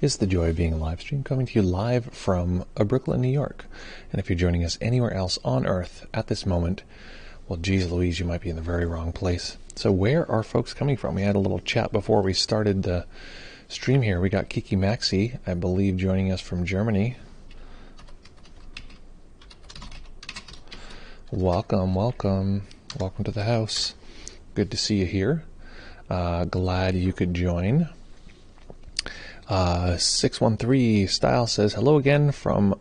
is The Joy of Being a Live Stream, coming to you live from Brooklyn, New York. And if you're joining us anywhere else on Earth at this moment, well, geez Louise, you might be in the very wrong place. So where are folks coming from? We had a little chat before we started the stream here. We got Kiki Maxi, I believe, joining us from Germany. Welcome, welcome. Welcome to the house. Good to see you here. Glad you could join. 613 Style says, hello again from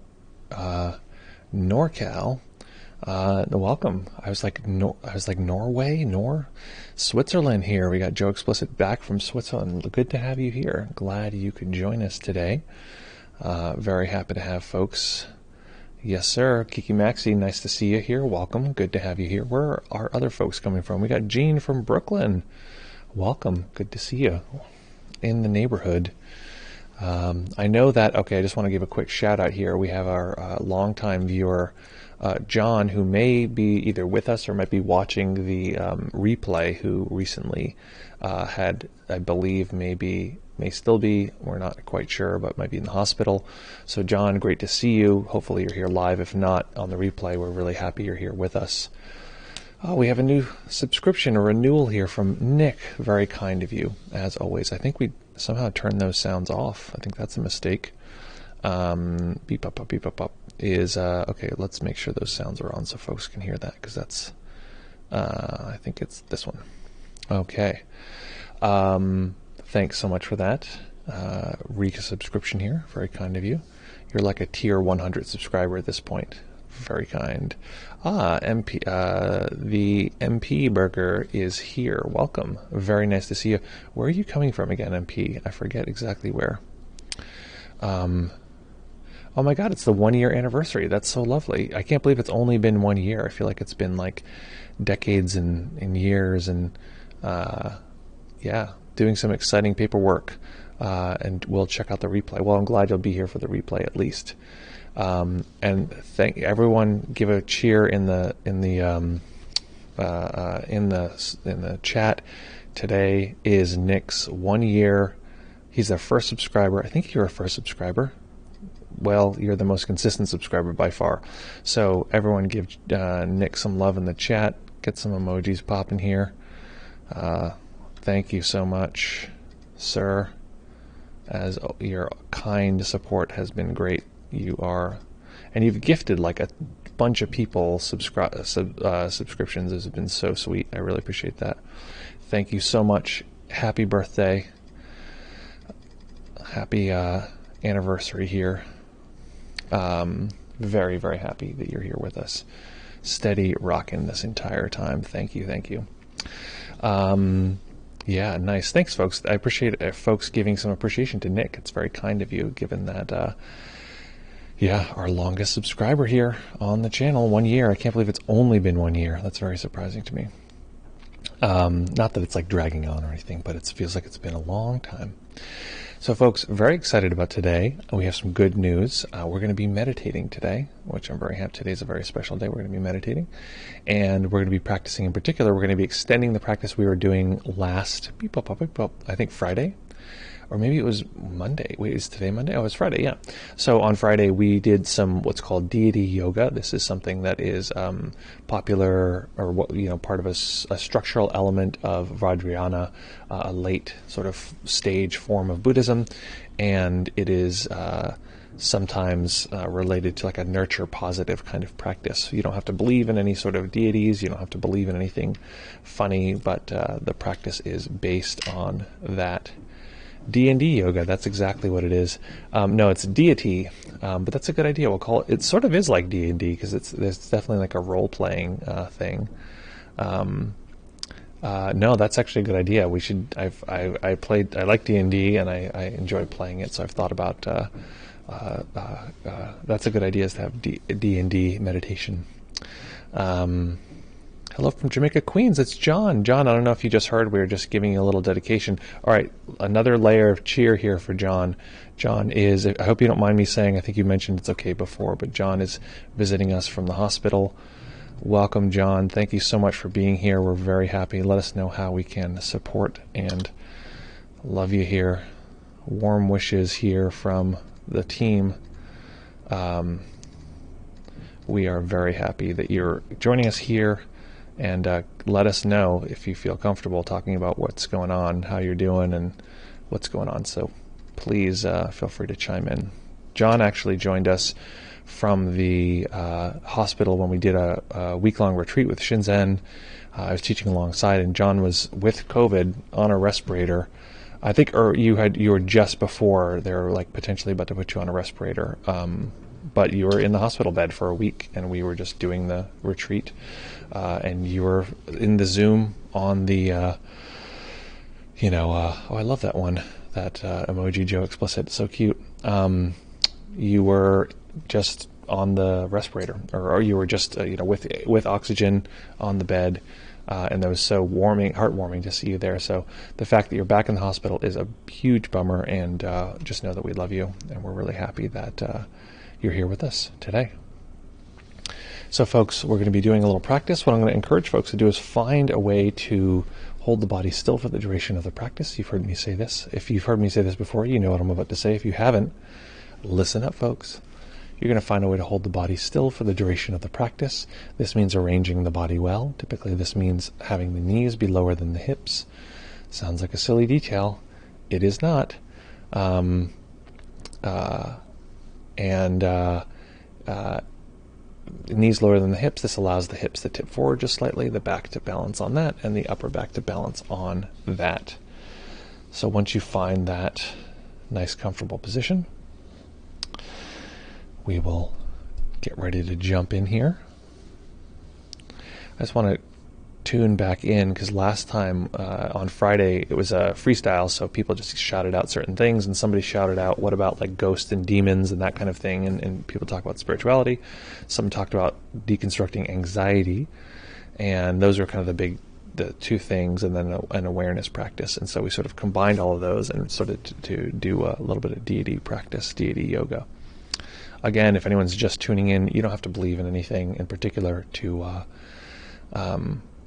NorCal. Welcome. I was like Norway, Switzerland here. We got Joe Explicit back from Switzerland. Good to have you here. Glad you could join us today. Very happy to have folks. Yes, sir. Kiki Maxi, nice to see you here. Welcome. Good to have you here. Where are other folks coming from? We got Jean from Brooklyn. Welcome. Good to see you in the neighborhood. I know that, okay, I just want to give a quick shout out here. We have our longtime viewer, John, who may be either with us or might be watching the replay, who recently had, I believe, may still be, we're not quite sure, but might be in the hospital. So John, great to see you. Hopefully you're here live. If not, on the replay, we're really happy you're here with us. Oh, we have a new subscription, a renewal here from Nick. Very kind of you, as always. I think we somehow turned those sounds off. I think that's a mistake. Beep up, beep up is, okay, let's make sure those sounds are on so folks can hear that, because that's, I think it's this one. Okay. Thanks so much for that. Subscription here. Very kind of you. You're like a tier 100 subscriber at this point. Very kind. MP, the MP Burger is here. Welcome. Very nice to see you. Where are you coming from again, MP? I forget exactly where. Oh my God, it's the 1 year anniversary. That's so lovely. I can't believe it's only been 1 year. I feel like it's been like decades and years, and yeah, doing some exciting paperwork. And we'll check out the replay. Well, I'm glad you'll be here for the replay at least. And thank everyone. Give a cheer in the chat. Today is Nick's 1 year. He's our first subscriber. I think you're a first subscriber. Well, you're the most consistent subscriber by far. So everyone give Nick some love in the chat. Get some emojis popping here. Thank you so much, sir. As your kind support has been great. You are, and you've gifted like a bunch of people subscriptions. This has been so sweet. I really appreciate that. Thank you so much. Happy birthday. Happy anniversary here. Very, very happy that you're here with us. Steady rocking this entire time. Thank you. Thank you. Yeah, nice. Thanks, folks. I appreciate folks giving some appreciation to Nick. It's very kind of you, given that, yeah, our longest subscriber here on the channel, 1 year. I can't believe it's only been 1 year. That's very surprising to me. Not that it's like dragging on or anything, but it feels like it's been a long time. So folks, very excited about today. We have some good news. We're going to be meditating today, which I'm very happy. Today's a very special day. We're going to be meditating, and we're going to be practicing. In particular, we're going to be extending the practice we were doing last, I think Friday, or maybe it was Monday. Wait, is today Monday? Oh, it's Friday, yeah. So on Friday, we did some what's called deity yoga. This is something that is popular, or part of a structural element of Vajrayana, a late sort of stage form of Buddhism, and it is sometimes related to like a nurture positive kind of practice. You don't have to believe in any sort of deities. You don't have to believe in anything funny, but the practice is based on that. D&D yoga, that's exactly what it is. No, it's deity, but that's a good idea. We'll call it, it sort of is like D&D, because there's definitely like a role-playing thing. No, that's actually a good idea. We should, I like D&D, and I enjoy playing it, so I've thought about, that's a good idea, is to have D&D meditation. Hello from Jamaica, Queens. It's John. John, I don't know if you just heard, we were just giving you a little dedication. All right, another layer of cheer here for John. John is, I hope you don't mind me saying, I think you mentioned it's okay before, but John is visiting us from the hospital. Welcome, John. Thank you so much for being here. We're very happy. Let us know how we can support and love you here warm wishes here from the team. We are very happy that you're joining us here, and let us know if you feel comfortable talking about what's going on, how you're doing, and what's going on. So please feel free to chime in. John actually joined us from the hospital when we did a week-long retreat with Shinzen. I was teaching alongside, and John was with COVID on a respirator. I think, or you were just before they were like potentially about to put you on a respirator. But you were in the hospital bed for a week, and we were just doing the retreat, and you were in the Zoom on the, oh, I love that one, that emoji Joe Explicit, so cute. You were just on the respirator, or you were just, with oxygen on the bed, and that was so heartwarming to see you there. So the fact that you're back in the hospital is a huge bummer, and just know that we love you, and we're really happy that you're here with us today. So folks, we're going to be doing a little practice. What I'm going to encourage folks to do is find a way to hold the body still for the duration of the practice. You've heard me say this. If you've heard me say this before, you know what I'm about to say. If you haven't, listen up, folks. You're going to find a way to hold the body still for the duration of the practice. This means arranging the body well. Typically, this means having the knees be lower than the hips. Sounds like a silly detail. It is not. Knees lower than the hips. This allows the hips to tip forward just slightly, the back to balance on that, and the upper back to balance on that. So once you find that nice, comfortable position, we will get ready to jump in here. I just want to tune back in, because last time on Friday it was a freestyle, so people just shouted out certain things, and somebody shouted out, what about like ghosts and demons and that kind of thing, and people talk about spirituality. Some talked about deconstructing anxiety, and those are kind of the two things, and then an awareness practice. And so we sort of combined all of those and started to do a little bit of deity practice, deity yoga. Again, if anyone's just tuning in, you don't have to believe in anything in particular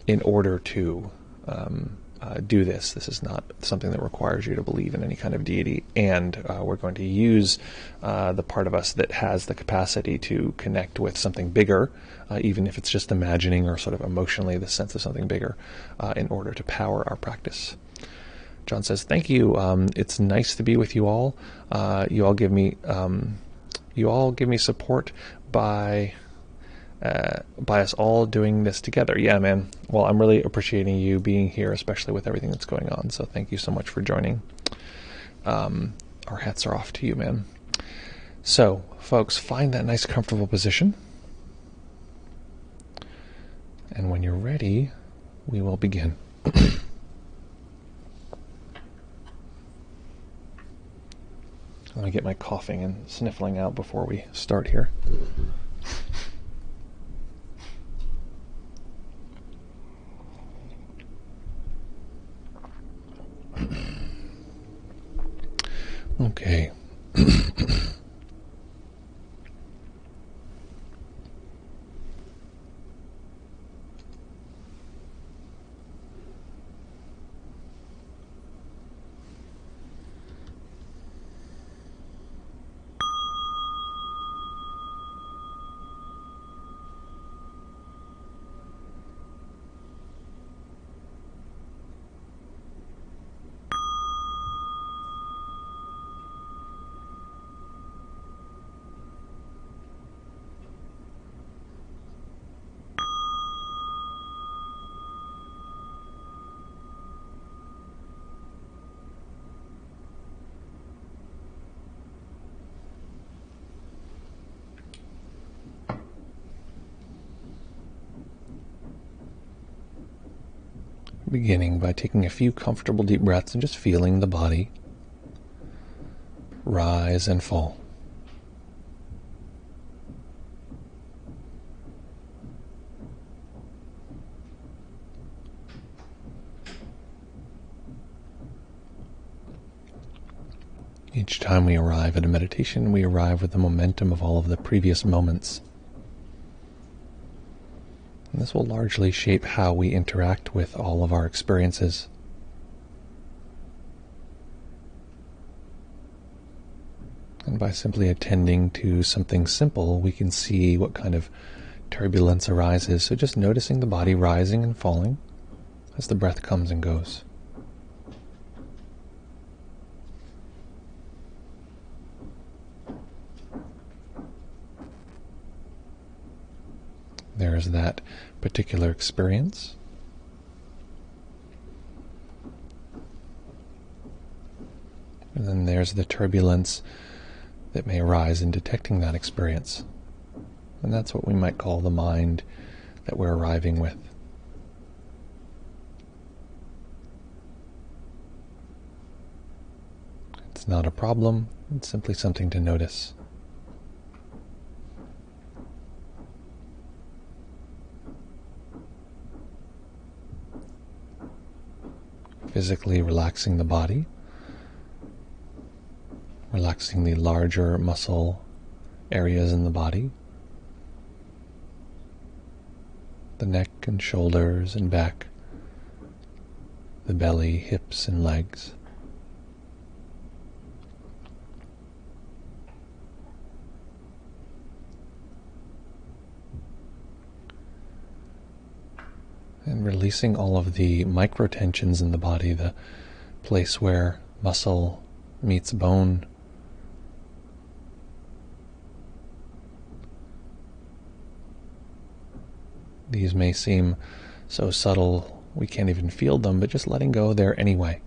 in order to do this. This is not something that requires you to believe in any kind of deity, and we're going to use the part of us that has the capacity to connect with something bigger, even if it's just imagining or sort of emotionally the sense of something bigger, in order to power our practice. John says, thank you. It's nice to be with you all. You all give me support by us all doing this together. Yeah, man. Well, I'm really appreciating you being here, especially with everything that's going on. So thank you so much for joining. Our hats are off to you, man. So, folks, find that nice, comfortable position. And when you're ready, we will begin. I'm going to get my coughing and sniffling out before we start here. Okay. Beginning by taking a few comfortable deep breaths and just feeling the body rise and fall. Each time we arrive at a meditation, we arrive with the momentum of all of the previous moments. And this will largely shape how we interact with all of our experiences. And by simply attending to something simple, we can see what kind of turbulence arises. So just noticing the body rising and falling as the breath comes and goes. There is that particular experience. And then there's the turbulence that may arise in detecting that experience. And that's what we might call the mind that we're arriving with. It's not a problem, it's simply something to notice. Physically relaxing the body, relaxing the larger muscle areas in the body, the neck and shoulders and back, the belly, hips and legs. And releasing all of the micro tensions in the body, the place where muscle meets bone. These may seem so subtle we can't even feel them, but just letting go there anyway.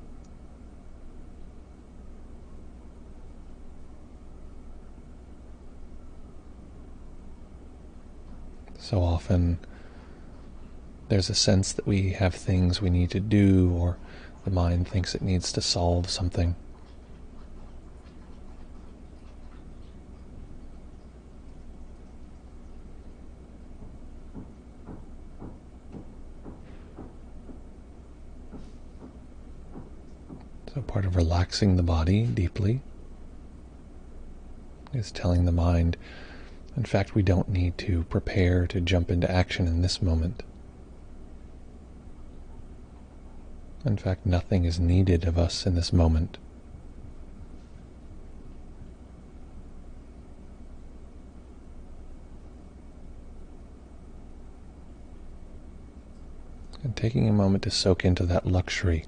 So often there's a sense that we have things we need to do, or the mind thinks it needs to solve something. So part of relaxing the body deeply is telling the mind, in fact, we don't need to prepare to jump into action in this moment. In fact, nothing is needed of us in this moment. And taking a moment to soak into that luxury.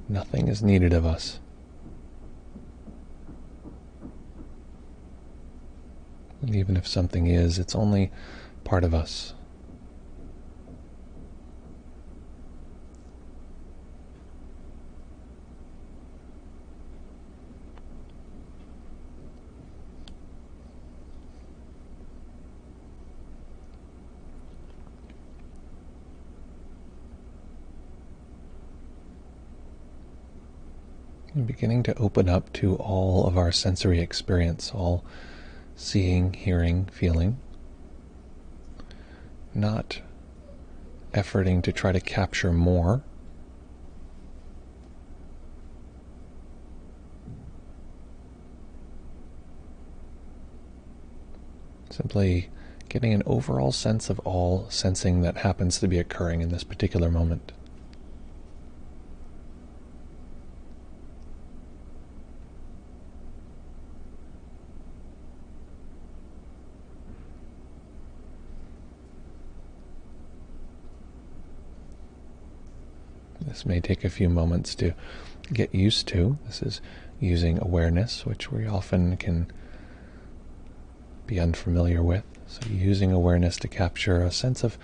Nothing is needed of us. And even if something is, it's only part of us. And beginning to open up to all of our sensory experience, all seeing, hearing, feeling. Not efforting to try to capture more. Simply getting an overall sense of all sensing that happens to be occurring in this particular moment. This may take a few moments to get used to. This is using awareness, which we often can be unfamiliar with. So using awareness to capture a sense of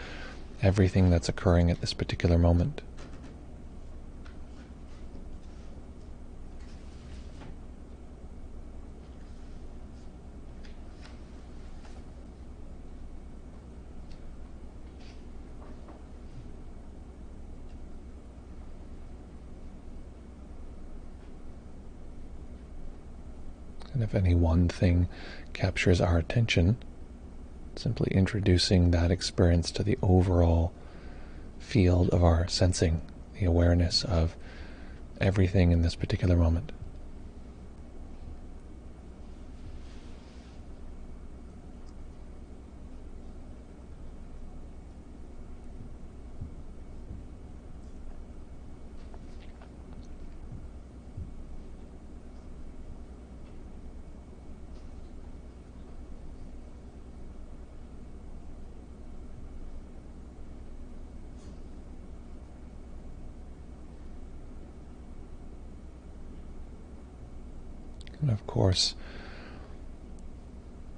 everything that's occurring at this particular moment. And if any one thing captures our attention, simply introducing that experience to the overall field of our sensing, the awareness of everything in this particular moment. And of course,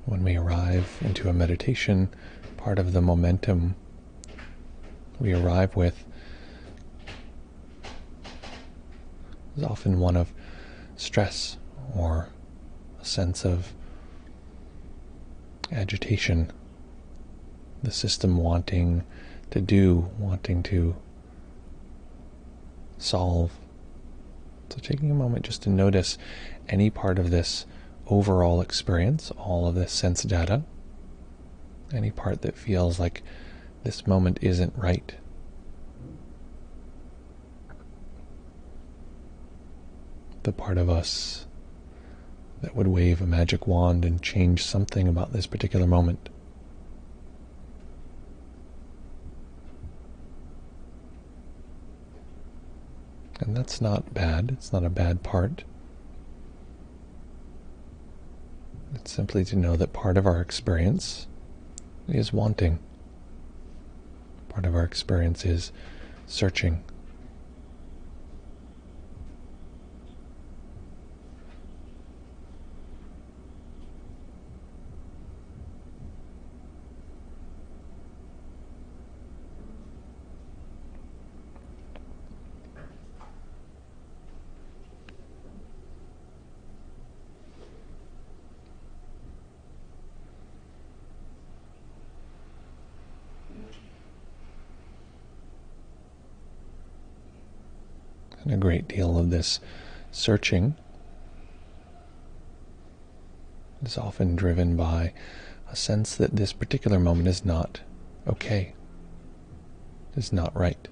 when we arrive into a meditation, part of the momentum we arrive with is often one of stress or a sense of agitation, the system wanting to solve. So taking a moment just to notice any part of this overall experience, all of this sense data, any part that feels like this moment isn't right. The part of us that would wave a magic wand and change something about this particular moment. And that's not bad. It's not a bad part. It's simply to know that part of our experience is wanting. Part of our experience is searching. And a great deal of this searching is often driven by a sense that this particular moment is not okay, is not right.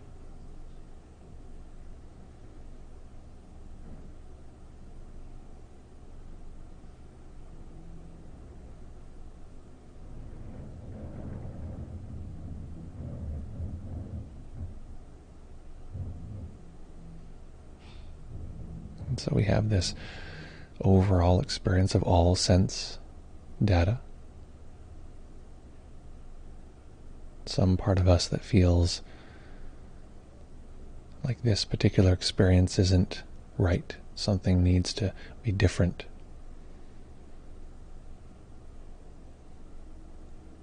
And so we have this overall experience of all sense data. Some part of us that feels like this particular experience isn't right. Something needs to be different.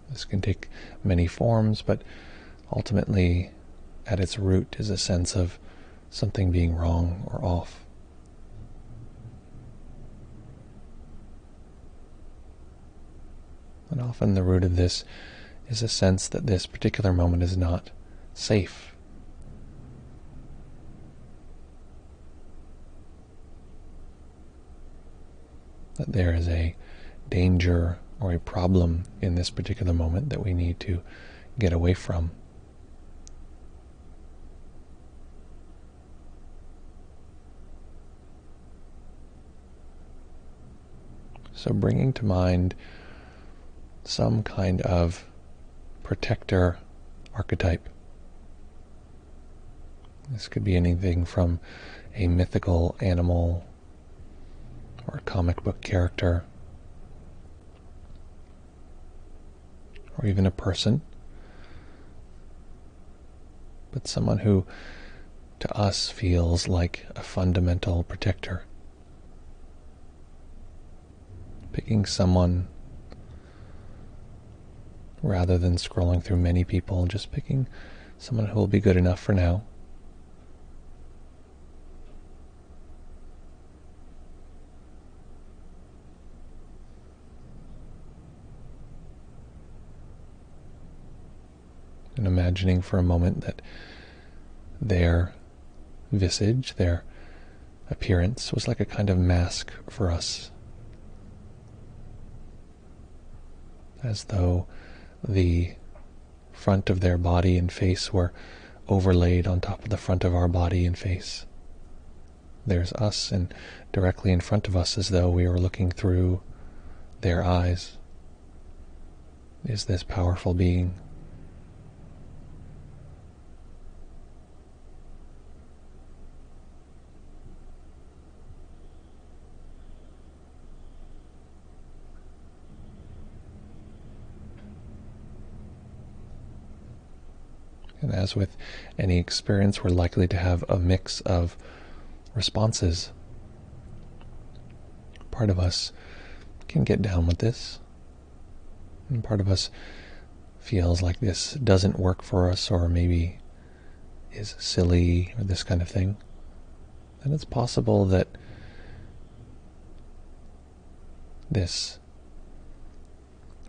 This can take many forms, but ultimately at its root is a sense of something being wrong or off. And often the root of this is a sense that this particular moment is not safe. That there is a danger or a problem in this particular moment that we need to get away from. So bringing to mind some kind of protector archetype. This could be anything from a mythical animal or a comic book character, or even a person, but someone who to us feels like a fundamental protector. Picking someone rather than scrolling through many people, just picking someone who will be good enough for now. And imagining for a moment that their visage, their appearance was like a kind of mask for us. As though the front of their body and face were overlaid on top of the front of our body and face. There's us, and directly in front of us, as though we were looking through their eyes, is this powerful being. And as with any experience, we're likely to have a mix of responses. part of us can get down with this, and part of us feels like this doesn't work for us, or maybe is silly, or this kind of thing, then it's possible that this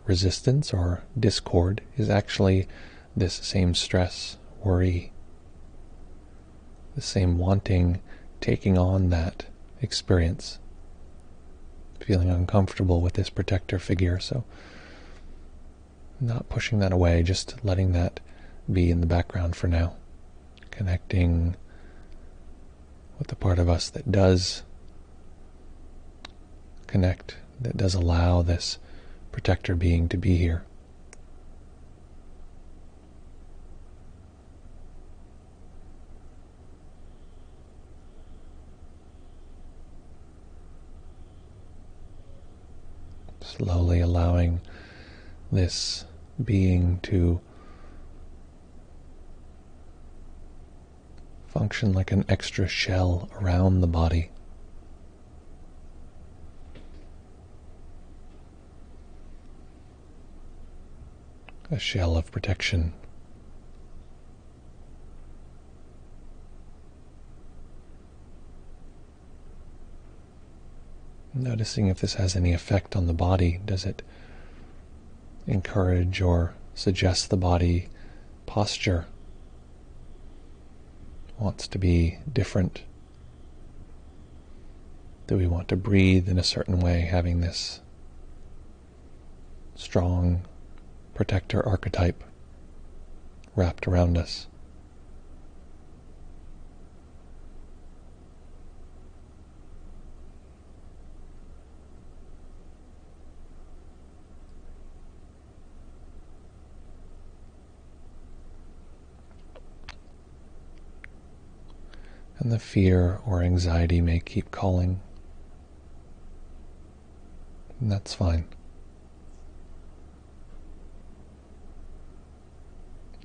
resistance or discord is actually this same stress, worry, the same wanting, taking on that experience, feeling uncomfortable with this protector figure. So not pushing that away, just letting that be in the background for now. Connecting with the part of us that does connect, that does allow this protector being to be here. Slowly allowing this being to function like an extra shell around the body. A shell of protection. Noticing if this has any effect on the body. Does it encourage or suggest the body posture wants to be different? Do we want to breathe in a certain way, having this strong protector archetype wrapped around us? And the fear or anxiety may keep calling. And that's fine.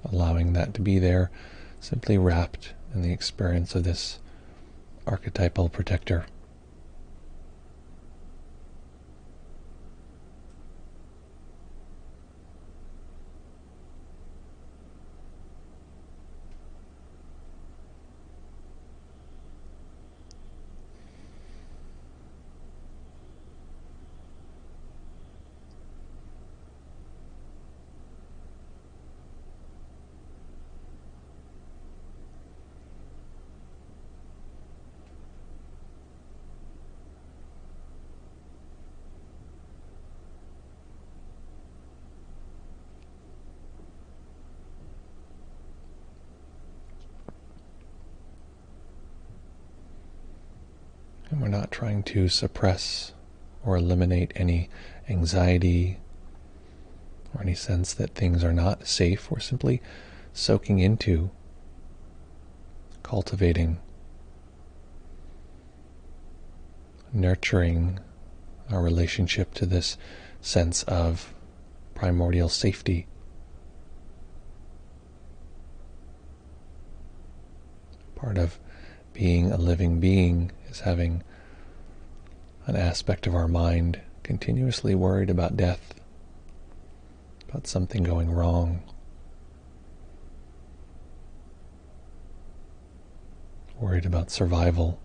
Allowing that to be there, simply wrapped in the experience of this archetypal protector. And we're not trying to suppress or eliminate any anxiety or any sense that things are not safe. We're simply soaking into, cultivating, nurturing our relationship to this sense of primordial safety. Part of being a living being is having an aspect of our mind continuously worried about death, about something going wrong, worried about survival.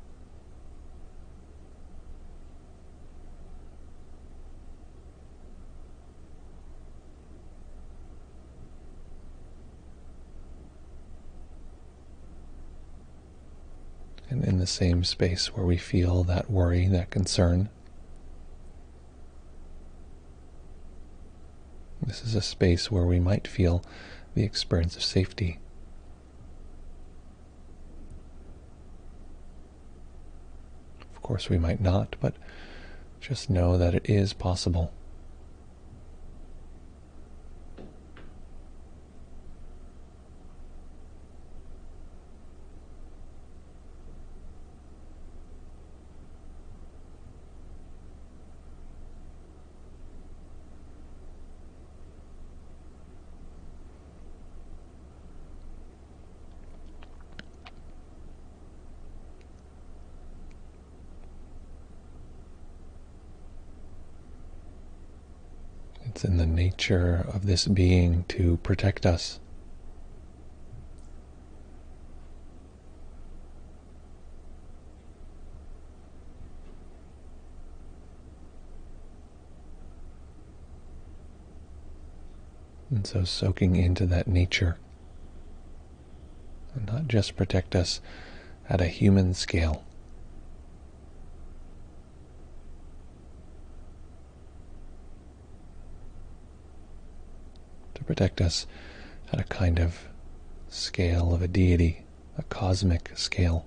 And in the same space where we feel that worry, that concern, this is a space where we might feel the experience of safety. Of course, we might not, but just know that it is possible. It's in the nature of this being to protect us. And so soaking into that nature, and not just protect us at a human scale, to protect us at a kind of scale of a deity, a cosmic scale.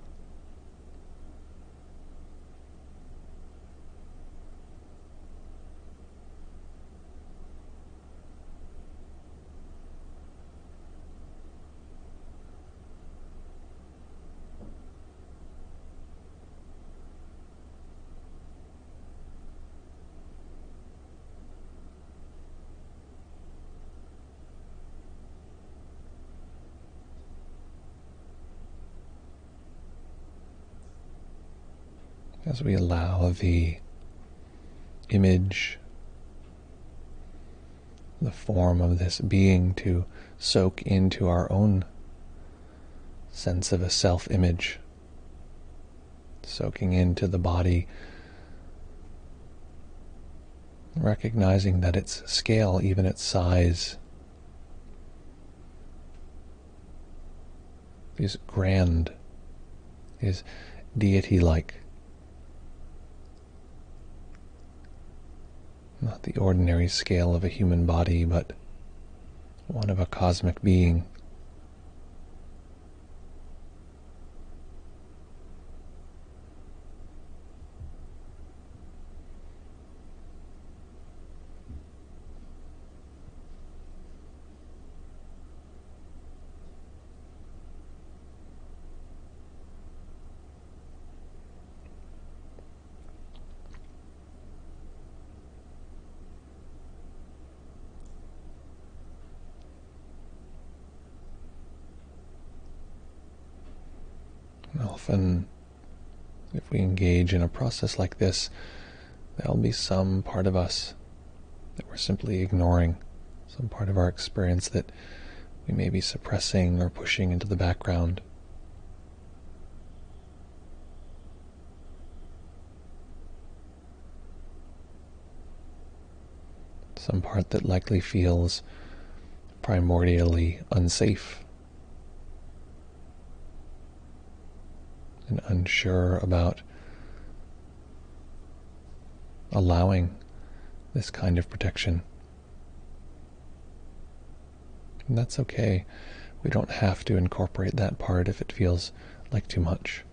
As we allow the image, the form of this being to soak into our own sense of a self-image, soaking into the body, recognizing that its scale, even its size, is grand, is deity-like. Not the ordinary scale of a human body, but one of a cosmic being. Often, if we engage in a process like this, there'll be some part of us that we're simply ignoring, some part of our experience that we may be suppressing or pushing into the background. Some part that likely feels primordially unsafe and unsure about allowing this kind of protection. And that's okay. We don't have to incorporate that part if it feels like too much.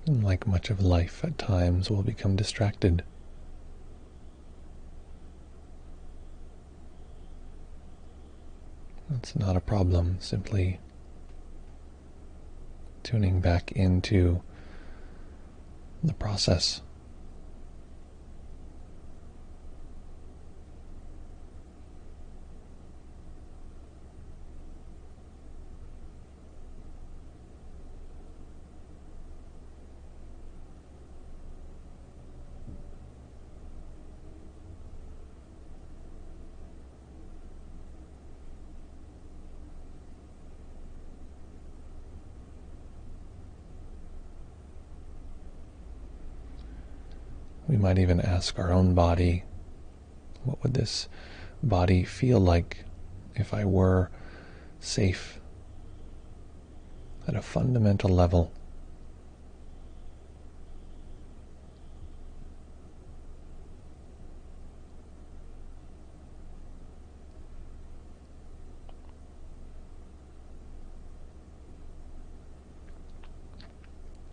And like much of life, at times we'll become distracted. That's not a problem, simply tuning back into the process. We might even ask our own body, what would this body feel like if I were safe at a fundamental level?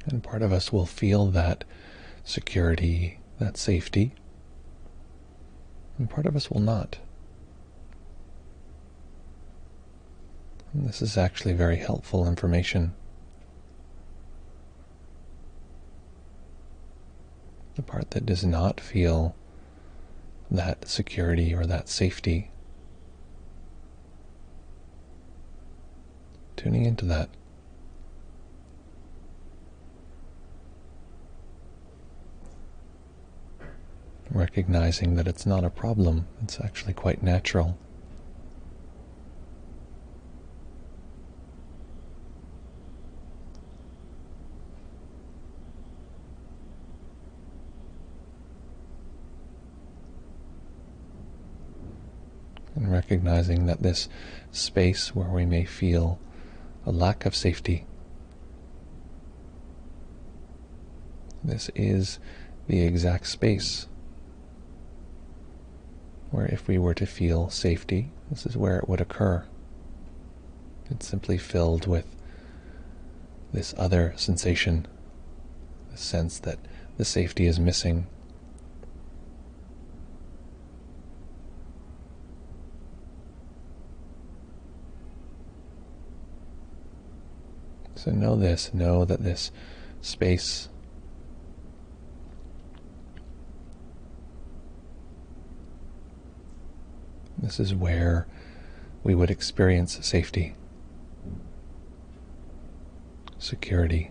And part of us will feel that security, that safety, and part of us will not. And this is actually very helpful information. The part that does not feel that security or that safety, tuning into that. Recognizing that it's not a problem, it's actually quite natural. And recognizing that this space where we may feel a lack of safety, this is the exact space where if we were to feel safety, this is where it would occur. It's simply filled with this other sensation, the sense that the safety is missing. So know that this space this is where we would experience safety, security.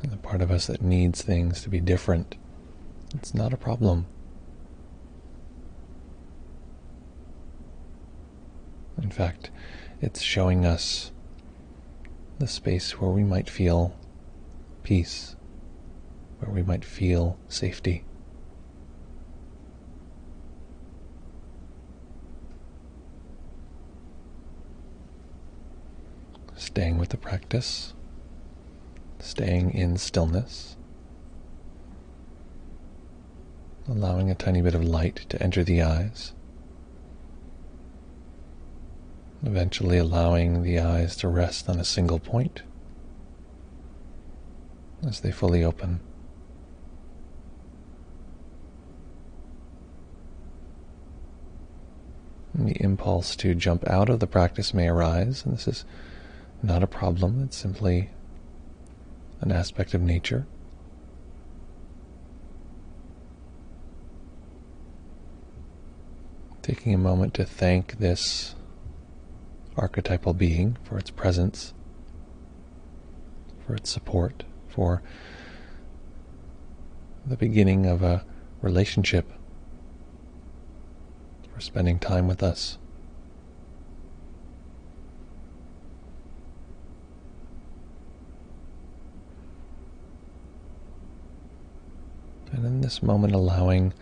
And the part of us that needs things to be different, it's not a problem. In fact, it's showing us the space where we might feel peace, where we might feel safety. Staying with the practice, staying in stillness, allowing a tiny bit of light to enter the eyes, eventually allowing the eyes to rest on a single point as they fully open. And the impulse to jump out of the practice may arise, and this is not a problem, it's simply an aspect of nature. Taking a moment to thank this archetypal being for its presence, for its support, for the beginning of a relationship, for spending time with us. And in this moment, allowing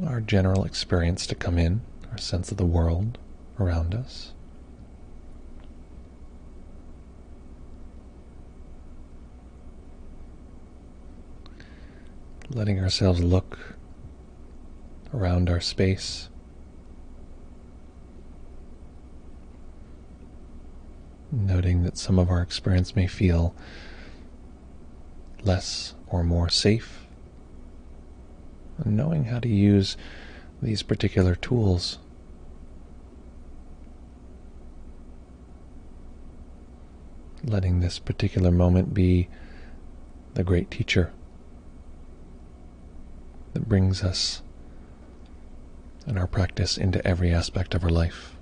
our general experience to come in, our sense of the world around us. Letting ourselves look around our space. Noting that some of our experience may feel less or more safe. And knowing how to use these particular tools. Letting this particular moment be the great teacher that brings us and our practice into every aspect of our life.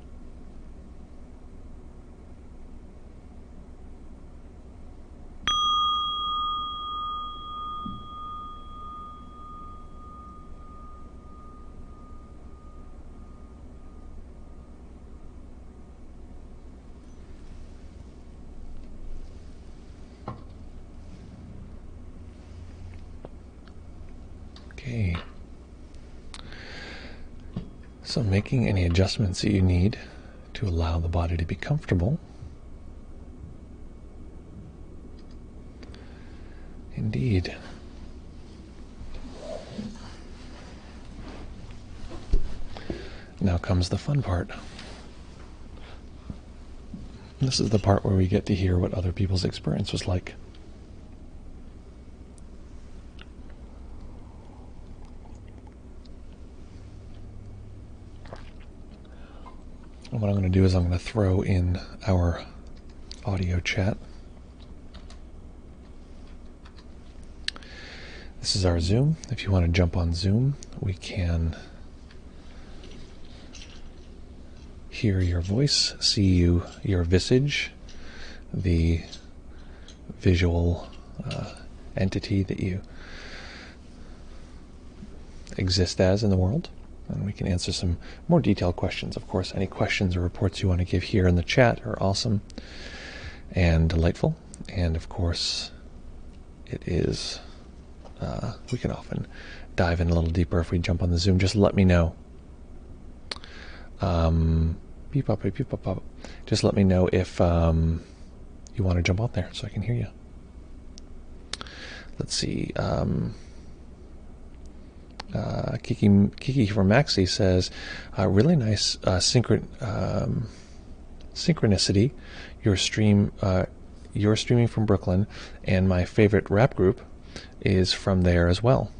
Okay. So making any adjustments that you need to allow the body to be comfortable. Indeed. Now comes the fun part. This is the part where we get to hear what other people's experience was like. And what I'm going to do is I'm going to throw in our audio chat. This is our Zoom. If you want to jump on Zoom, we can hear your voice, see your visage, the visual entity that you exist as in the world. And we can answer some more detailed questions. Of course, any questions or reports you want to give here in the chat are awesome and delightful. And of course, it is, we can often dive in a little deeper if we jump on the Zoom. Just let me know. Beep, pop, beep, pop, pop. Just let me know if you want to jump on there so I can hear you. Let's see. Kiki from Maxi says, really nice synchronicity. You're streaming from Brooklyn, and my favorite rap group is from there as well.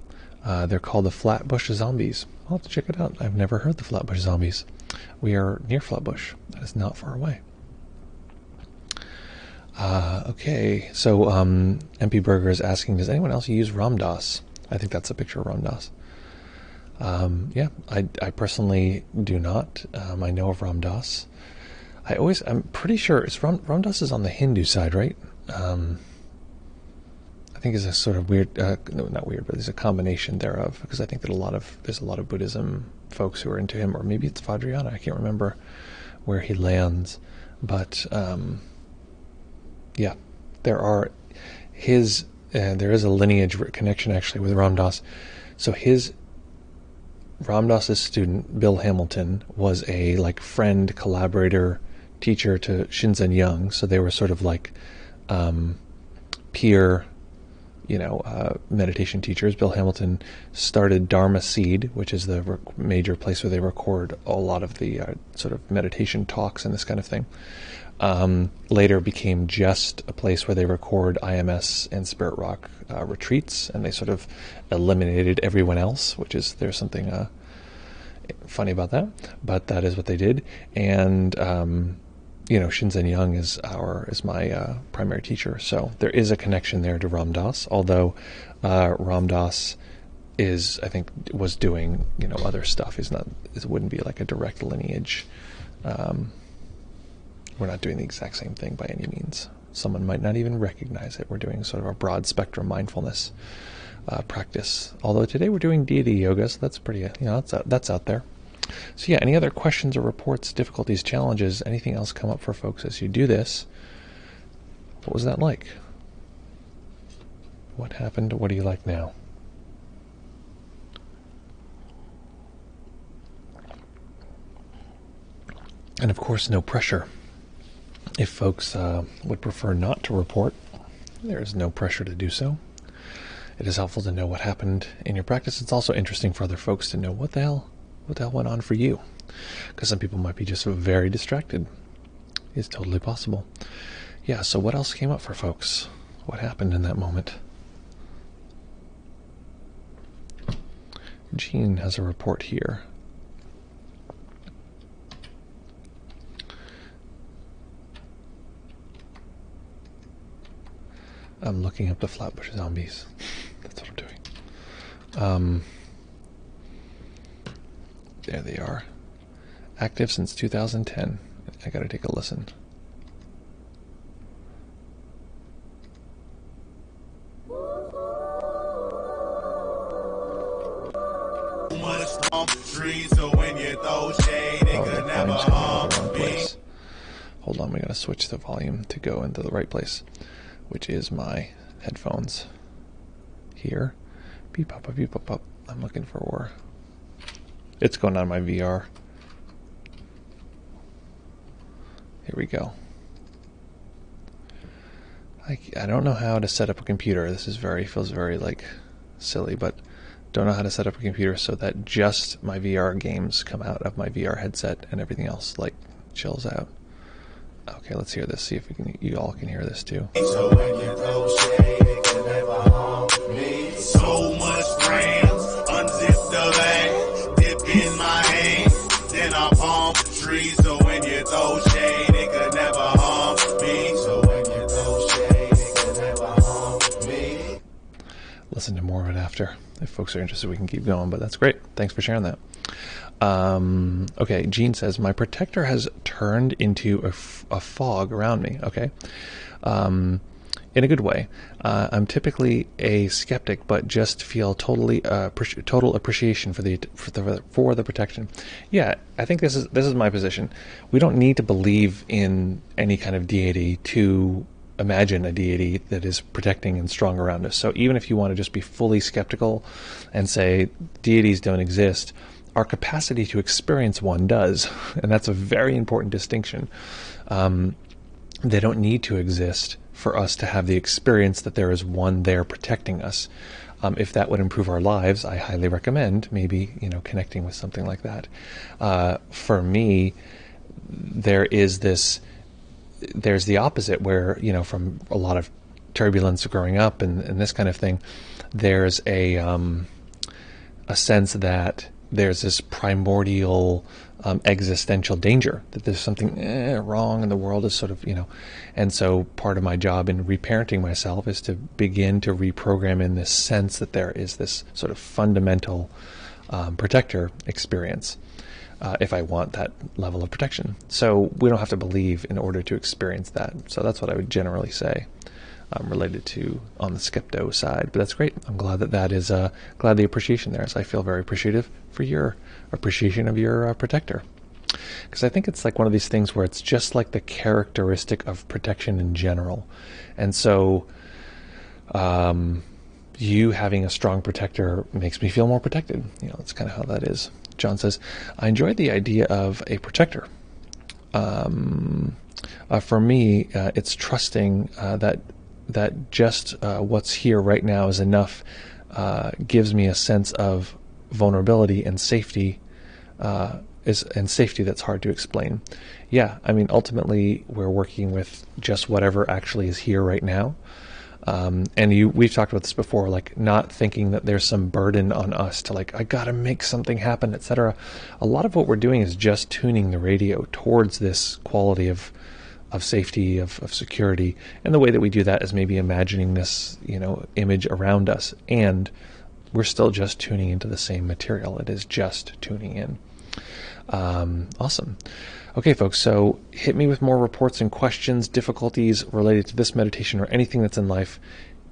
They're called the Flatbush Zombies. I'll have to check it out. I've never heard the Flatbush Zombies. We are near Flatbush. That is not far away. Okay, so MP Burger is asking, does anyone else use Ram Dass? I think that's a picture of Ram Dass. Yeah, I personally do not. I know of Ram Dass. I'm pretty sure it's Ram Dass is on the Hindu side, right? I think it's a sort of weird, no, not weird, but there's a combination thereof, because I think that there's a lot of Buddhism folks who are into him, or maybe it's Vajrayana. I can't remember where he lands, but yeah, there is a lineage connection actually with Ram Dass. So Ram Dass's student, Bill Hamilton, was a friend, collaborator, teacher to Shinzen Young. So they were sort of like peer, meditation teachers. Bill Hamilton started Dharma Seed, which is the major place where they record a lot of the sort of meditation talks and this kind of thing. Later became just a place where they record IMS and Spirit Rock retreats, and they sort of eliminated everyone else, there's something funny about that, but that is what they did. And Shinzen Young is my primary teacher, so there is a connection there to Ram Dass, although Ram Dass was doing other stuff. It wouldn't be like a direct lineage. We're not doing the exact same thing by any means. Someone might not even recognize it. We're doing sort of a broad spectrum mindfulness practice. Although today we're doing deity yoga, so that's pretty, that's out there. So yeah, any other questions or reports, difficulties, challenges, anything else come up for folks as you do this? What was that like? What happened? What do you like now? And of course, no pressure. If folks would prefer not to report, there is no pressure to do so. It is helpful to know what happened in your practice. It's also interesting for other folks to know what the hell went on for you, because some people might be just very distracted. It's totally possible. Yeah, so what else came up for folks? What happened in that moment? Jean has a report here. I'm looking up the Flatbush Zombies. That's what I'm doing. There they are. Active since 2010. I gotta take a listen. Hold on, we gotta switch the volume to go into the right place, which is my headphones here. Beep pop, beep pop, pop. I'm looking for. It's going on my VR. Here we go. I don't know how to set up a computer. This feels very like silly, but don't know how to set up a computer so that just my VR games come out of my VR headset and everything else like chills out. Okay, let's hear this. See if you all can hear this too. So when you throw shade, it can never harm me. So much grams, unzip the bag, dip in my hand, then I palm the tree. So when you throw shade, it can never harm me. So when you throw shade, it can never harm me. Listen to more of it after. If folks are interested, we can keep going, but that's great. Thanks for sharing that. Okay, Jean says, my protector has turned into a fog around me. Okay. In a good way. I'm typically a skeptic, but just feel total appreciation for the protection. Yeah, I think this is my position. We don't need to believe in any kind of deity to imagine a deity that is protecting and strong around us. So even if you want to just be fully skeptical and say deities don't exist, our capacity to experience one does, and that's a very important distinction. They don't need to exist for us to have the experience that there is one there protecting us. If that would improve our lives, I highly recommend maybe connecting with something like that. For me, there's the opposite where from a lot of turbulence growing up and this kind of thing, there's a sense that there's this primordial existential danger, that there's something wrong and the world is sort of, and so part of my job in reparenting myself is to begin to reprogram in this sense that there is this sort of fundamental protector experience if I want that level of protection. So we don't have to believe in order to experience that. So that's what I would generally say. Related to on the skepto side, but that's great. I'm glad that is glad the appreciation there is. I feel very appreciative for your appreciation of your protector, because I think it's like one of these things where it's just like the characteristic of protection in general, and so you having a strong protector makes me feel more protected. That's kind of how that is. John says, I enjoyed the idea of a protector. For me, it's trusting that just what's here right now is enough, gives me a sense of vulnerability and safety, safety that's hard to explain. Yeah, I mean, ultimately, we're working with just whatever actually is here right now. We've talked about this before, like not thinking that there's some burden on us to I gotta make something happen, etc. A lot of what we're doing is just tuning the radio towards this quality of safety, of security, and the way that we do that is maybe imagining this, image around us, and we're still just tuning into the same material. It is just tuning in. Awesome. Okay, folks, so hit me with more reports and questions, difficulties related to this meditation or anything that's in life.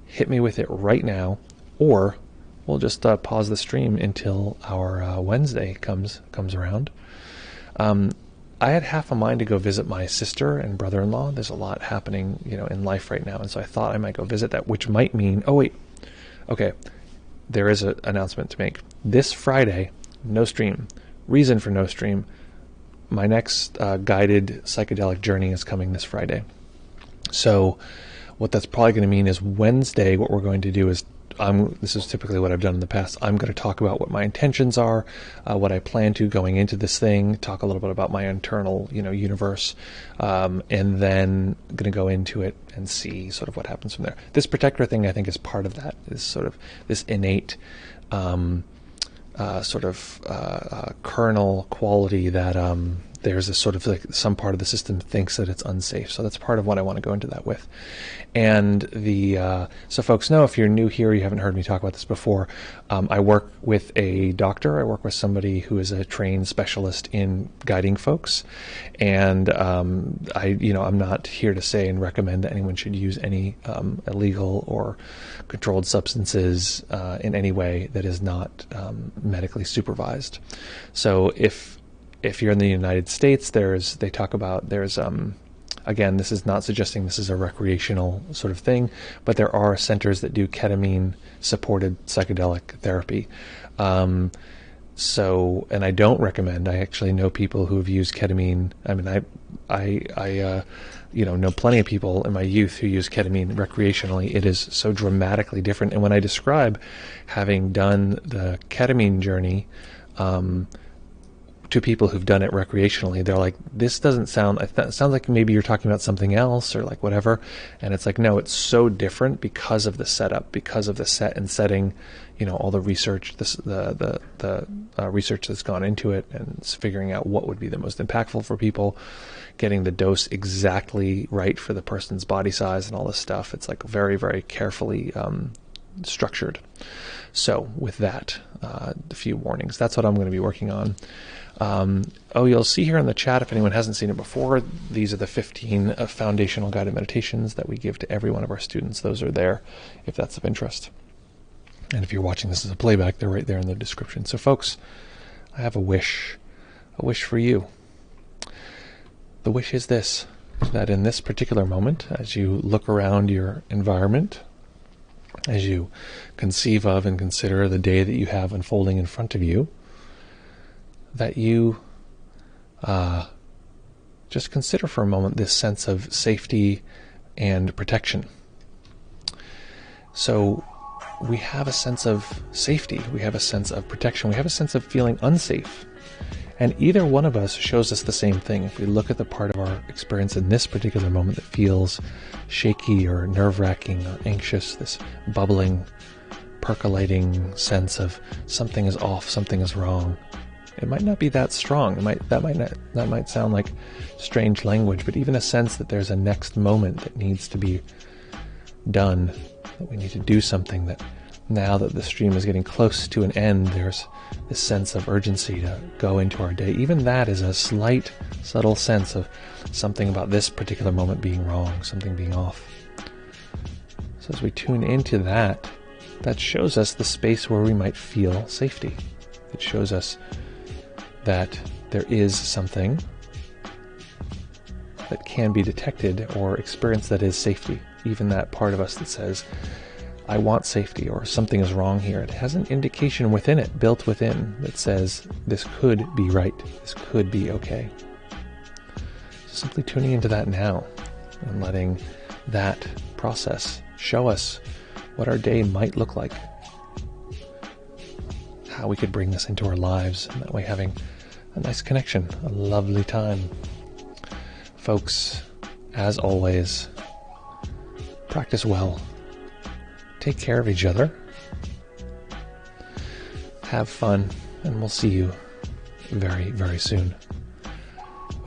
Hit me with it right now, or we'll just pause the stream until our Wednesday comes around. I had half a mind to go visit my sister and brother-in-law. There's a lot happening, in life right now. And so I thought I might go visit that, which might mean, okay, there is an announcement to make. This Friday, no stream. Reason for no stream. My next guided psychedelic journey is coming this Friday. So what that's probably going to mean is Wednesday, what we're going to do is this is typically what I've done in the past. I'm going to talk about what my intentions are, what I plan to going into this thing, talk a little bit about my internal, universe, and then I'm going to go into it and see sort of what happens from there. This protector thing, I think, is part of that. Is sort of this innate kernel quality that there's a sort of some part of the system thinks that it's unsafe. So that's part of what I want to go into that with. And so folks know, if you're new here, you haven't heard me talk about this before, I work with a doctor. I work with somebody who is a trained specialist in guiding folks. And I'm not here to say and recommend that anyone should use any illegal or controlled substances in any way that is not medically supervised. So if you're in the United States, there's Again, this is not suggesting this is a recreational sort of thing, but there are centers that do ketamine-supported psychedelic therapy. And I don't recommend. I actually know people who have used ketamine. I mean, I know plenty of people in my youth who use ketamine recreationally. It is so dramatically different. And when I describe having done the ketamine journey to people who've done it recreationally, they're like, this doesn't sound, it sounds like maybe you're talking about something else or like whatever. And it's like, no, it's so different because of the setup, because of the set and setting, all the research, the research that's gone into it, and it's figuring out what would be the most impactful for people, getting the dose exactly right for the person's body size and all this stuff. It's like very, very carefully structured. So with that, a few warnings. That's what I'm going to be working on. You'll see here in the chat, if anyone hasn't seen it before, these are the 15 foundational guided meditations that we give to every one of our students. Those are there if that's of interest. And if you're watching this as a playback, they're right there in the description. So folks, I have a wish for you. The wish is this, that in this particular moment, as you look around your environment, as you conceive of and consider the day that you have unfolding in front of you, that you just consider for a moment this sense of safety and protection. So we have a sense of safety, we have a sense of protection, we have a sense of feeling unsafe. And either one of us shows us the same thing. If we look at the part of our experience in this particular moment that feels shaky or nerve-wracking or anxious, this bubbling, percolating sense of something is off, something is wrong. It might not be that strong. That might sound like strange language, but even a sense that there's a next moment that needs to be done, that we need to do something, that now that the stream is getting close to an end, there's this sense of urgency to go into our day. Even that is a slight, subtle sense of something about this particular moment being wrong, something being off. So as we tune into that, that shows us the space where we might feel safety. It shows us that there is something that can be detected or experienced that is safety. Even that part of us that says, I want safety, or something is wrong here. It has an indication within it, built within, that says this could be right, this could be okay. So simply tuning into that now and letting that process show us what our day might look like, how we could bring this into our lives, and that way having a nice connection, a lovely time. Folks, as always, practice well. Take care of each other. Have fun, and we'll see you very, very soon.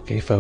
Okay, folks.